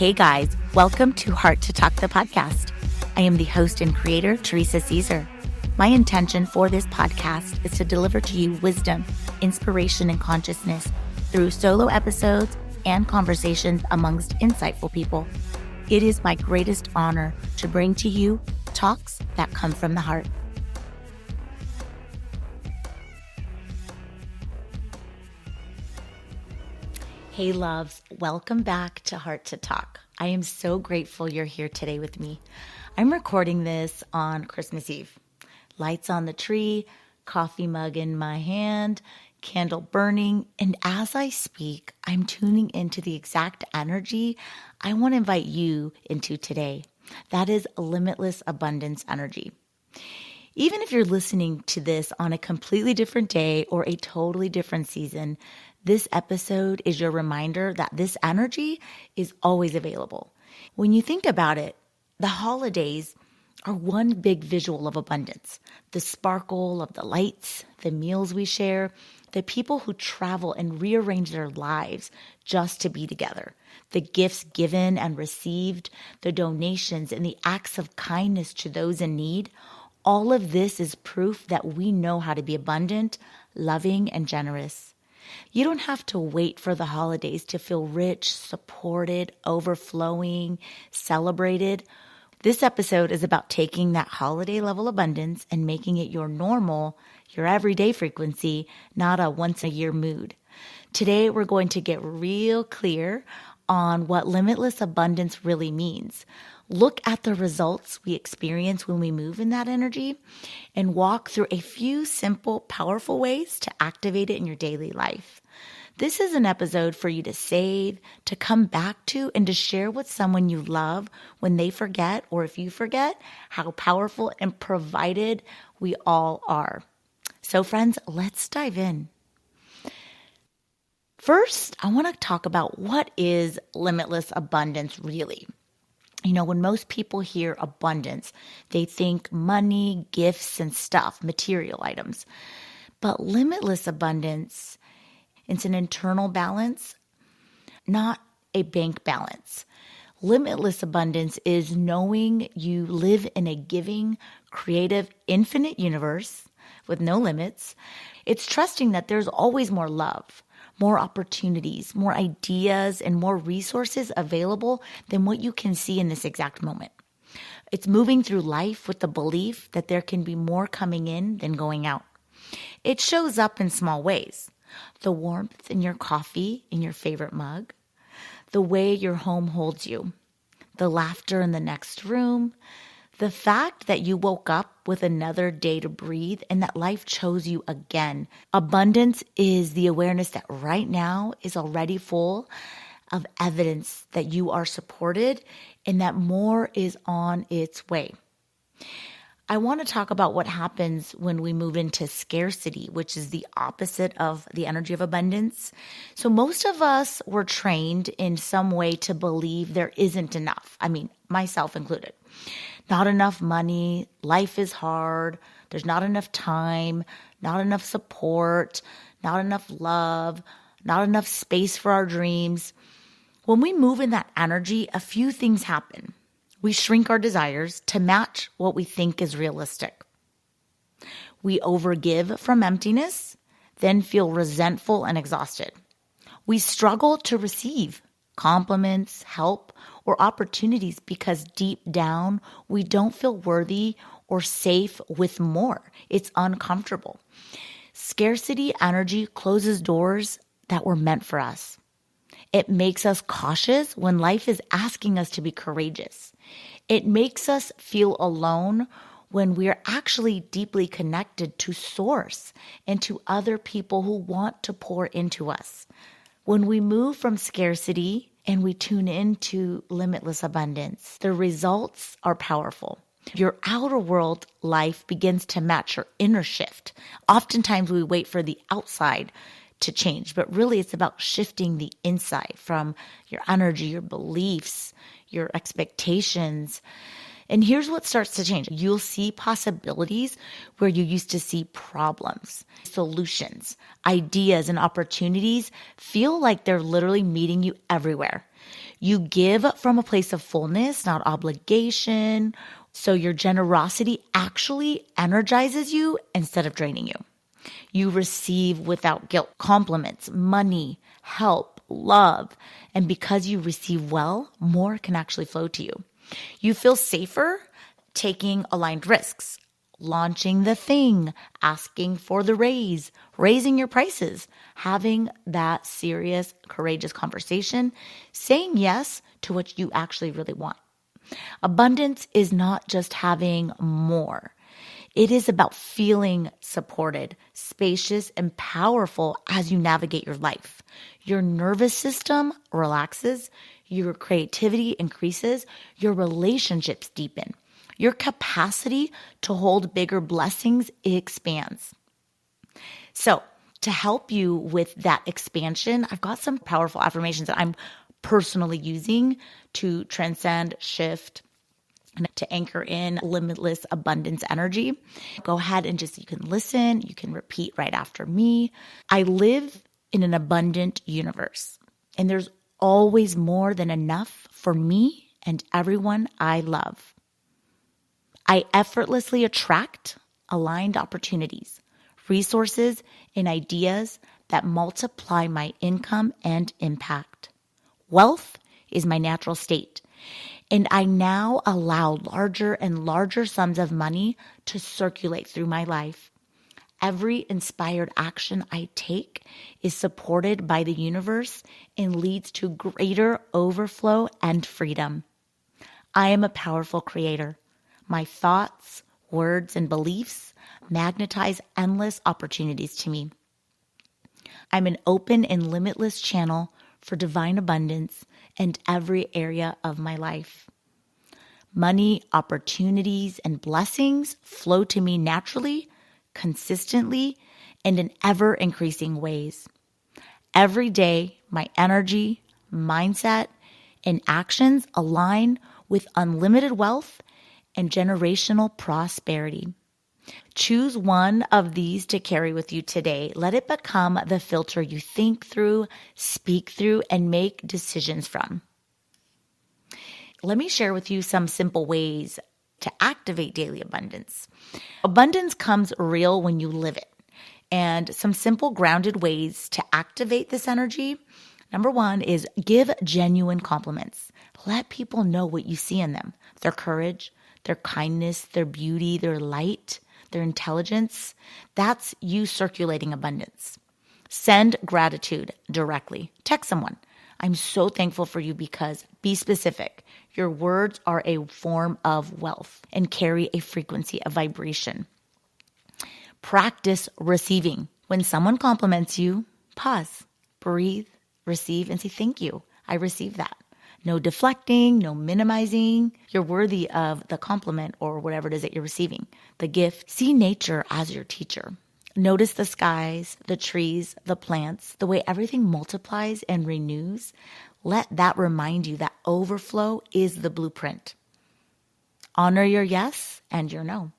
Hey guys, welcome to Heart to Talk, the podcast. I am the host and creator, Theresa Cesare. My intention for this podcast is to deliver to you wisdom, inspiration, and consciousness through solo episodes and conversations amongst insightful people. It is my greatest honor to bring to you talks that come from the heart. Hey loves, welcome back to Heart to Talk. I am so grateful you're here today with me. I'm recording this on Christmas Eve. Lights on the tree, coffee mug in my hand, candle burning, and as I speak, I'm tuning into the exact energy I want to invite you into today. That is limitless abundance energy. Even if you're listening to this on a completely different day or a totally different season, this episode is your reminder that this energy is always available. When you think about it, the holidays are one big visual of abundance. The sparkle of the lights, the meals we share, the people who travel and rearrange their lives just to be together, the gifts given and received, the donations and the acts of kindness to those in need. All of this is proof that we know how to be abundant, loving, and generous. You don't have to wait for the holidays to feel rich, supported, overflowing, celebrated. This episode is about taking that holiday level abundance and making it your normal, your everyday frequency, not a once a year mood. Today, we're going to get real clear on what limitless abundance really means. Look at the results we experience when we move in that energy and walk through a few simple, powerful ways to activate it in your daily life. This is an episode for you to save, to come back to, and to share with someone you love when they forget, or if you forget, how powerful and provided we all are. So friends, let's dive in. First, I want to talk about what is limitless abundance really. You know, when most people hear abundance, they think money, gifts, and stuff, material items. But limitless abundance, it's an internal balance, not a bank balance. Limitless abundance is knowing you live in a giving, creative, infinite universe with no limits. It's trusting that there's always more love, more opportunities, more ideas, and more resources available than what you can see in this exact moment. It's moving through life with the belief that there can be more coming in than going out. It shows up in small ways. The warmth in your coffee in your favorite mug, the way your home holds you, the laughter in the next room, the fact that you woke up with another day to breathe and that life chose you again. Abundance is the awareness that right now is already full of evidence that you are supported and that more is on its way. I want to talk about what happens when we move into scarcity, which is the opposite of the energy of abundance. So most of us were trained in some way to believe there isn't enough. I mean, myself included. Not enough money, life is hard, there's not enough time, not enough support, not enough love, not enough space for our dreams. When we move in that energy, a few things happen. We shrink our desires to match what we think is realistic. We overgive from emptiness, then feel resentful and exhausted. We struggle to receive compliments, help, or opportunities because deep down, we don't feel worthy or safe with more. It's uncomfortable. Scarcity energy closes doors that were meant for us. It makes us cautious when life is asking us to be courageous. It makes us feel alone when we're actually deeply connected to Source and to other people who want to pour into us. When we move from scarcity and we tune into limitless abundance, the results are powerful. Your outer world life begins to match your inner shift. Oftentimes we wait for the outside to change, but really it's about shifting the inside from your energy, your beliefs, your expectations. And here's what starts to change. You'll see possibilities where you used to see problems, solutions, ideas, and opportunities feel like they're literally meeting you everywhere. You give from a place of fullness, not obligation. So your generosity actually energizes you instead of draining you. You receive without guilt, compliments, money, help, love. And because you receive well, more can actually flow to you. You feel safer taking aligned risks, launching the thing, asking for the raise, raising your prices, having that serious, courageous conversation, saying yes to what you actually really want. Abundance is not just having more. It is about feeling supported, spacious, and powerful as you navigate your life. Your nervous system relaxes, your creativity increases, your relationships deepen. Your capacity to hold bigger blessings expands. So, to help you with that expansion, I've got some powerful affirmations that I'm personally using to transcend, shift, and to anchor in limitless abundance energy. Go ahead and you can listen, you can repeat right after me. I live in an abundant universe, and there's always more than enough for me and everyone I love. I effortlessly attract aligned opportunities, resources, and ideas that multiply my income and impact. Wealth is my natural state, and I now allow larger and larger sums of money to circulate through my life. Every inspired action I take is supported by the universe and leads to greater overflow and freedom. I am a powerful creator. My thoughts, words, and beliefs magnetize endless opportunities to me. I'm an open and limitless channel for divine abundance in every area of my life. Money, opportunities, and blessings flow to me naturally, consistently, and in ever-increasing ways. Every day, my energy, mindset, and actions align with unlimited wealth and generational prosperity. Choose one of these to carry with you today. Let it become the filter you think through, speak through, and make decisions from. Let me share with you some simple ways to activate daily abundance. Abundance comes real when you live it. And some simple grounded ways to activate this energy. Number one is give genuine compliments. Let people know what you see in them, their courage, their kindness, their beauty, their light, their intelligence. That's you circulating abundance. Send gratitude directly. Text someone. I'm so thankful for you because be specific. Your words are a form of wealth and carry a frequency of vibration. Practice receiving. When someone compliments you, pause, breathe, receive, and say, thank you. I received that. No deflecting, no minimizing. You're worthy of the compliment or whatever it is that you're receiving, the gift. See nature as your teacher. Notice the skies, the trees, the plants, the way everything multiplies and renews. Let that remind you that overflow is the blueprint. Honor your yes and your no.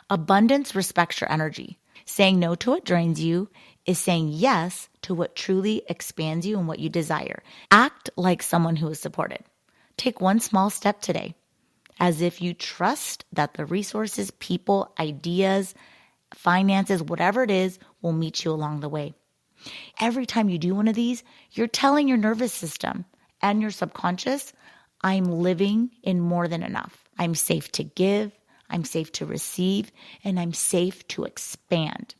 Abundance respects your energy. Saying no to what drains you is saying yes to what truly expands you and what you desire. Act like someone who is supported. Take one small step today, as if you trust that the resources, people, ideas, finances, whatever it is, will meet you along the way. Every time you do one of these, you're telling your nervous system and your subconscious, I'm living in more than enough. I'm safe to give, I'm safe to receive, and I'm safe to expand.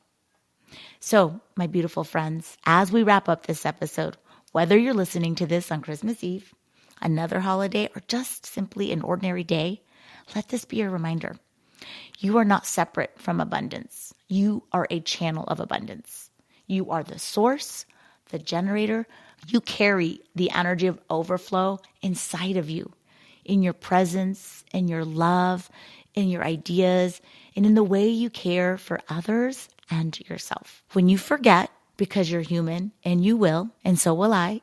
So, my beautiful friends, as we wrap up this episode, whether you're listening to this on Christmas Eve, another holiday, or just simply an ordinary day, let this be a reminder. You are not separate from abundance. You are a channel of abundance. You are the source, the generator. You carry the energy of overflow inside of you, in your presence, in your love, in your ideas, and in the way you care for others and yourself. When you forget, because you're human, and you will, and so will I,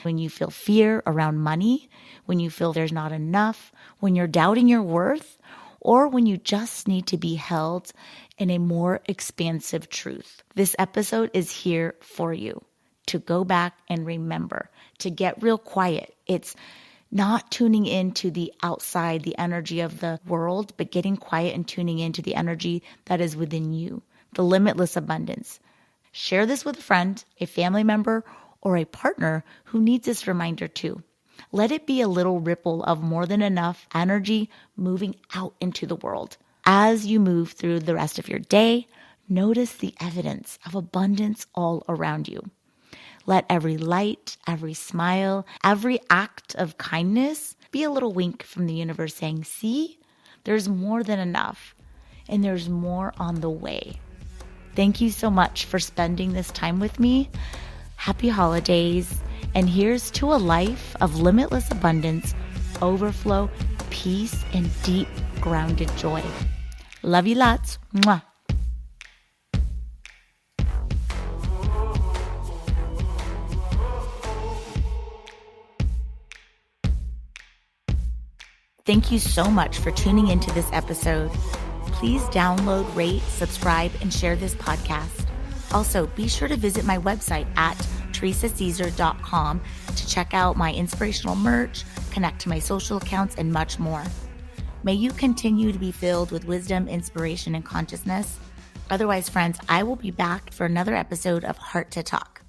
when you feel fear around money, when you feel there's not enough, when you're doubting your worth, or when you just need to be held in a more expansive truth, this episode is here for you to go back and remember, to get real quiet. It's Not tuning into the outside, the energy of the world, but getting quiet and tuning into the energy that is within you, the limitless abundance. Share this with a friend, a family member, or a partner who needs this reminder too. Let it be a little ripple of more than enough energy moving out into the world. As you move through the rest of your day, notice the evidence of abundance all around you. Let every light, every smile, every act of kindness be a little wink from the universe saying, see, there's more than enough, and there's more on the way. Thank you so much for spending this time with me. Happy holidays, and here's to a life of limitless abundance, overflow, peace, and deep grounded joy. Love you lots. Mwah. Thank you so much for tuning into this episode. Please download, rate, subscribe, and share this podcast. Also, be sure to visit my website at theresacesare.com to check out my inspirational merch, connect to my social accounts, and much more. May you continue to be filled with wisdom, inspiration, and consciousness. Otherwise, friends, I will be back for another episode of Heart to Talk.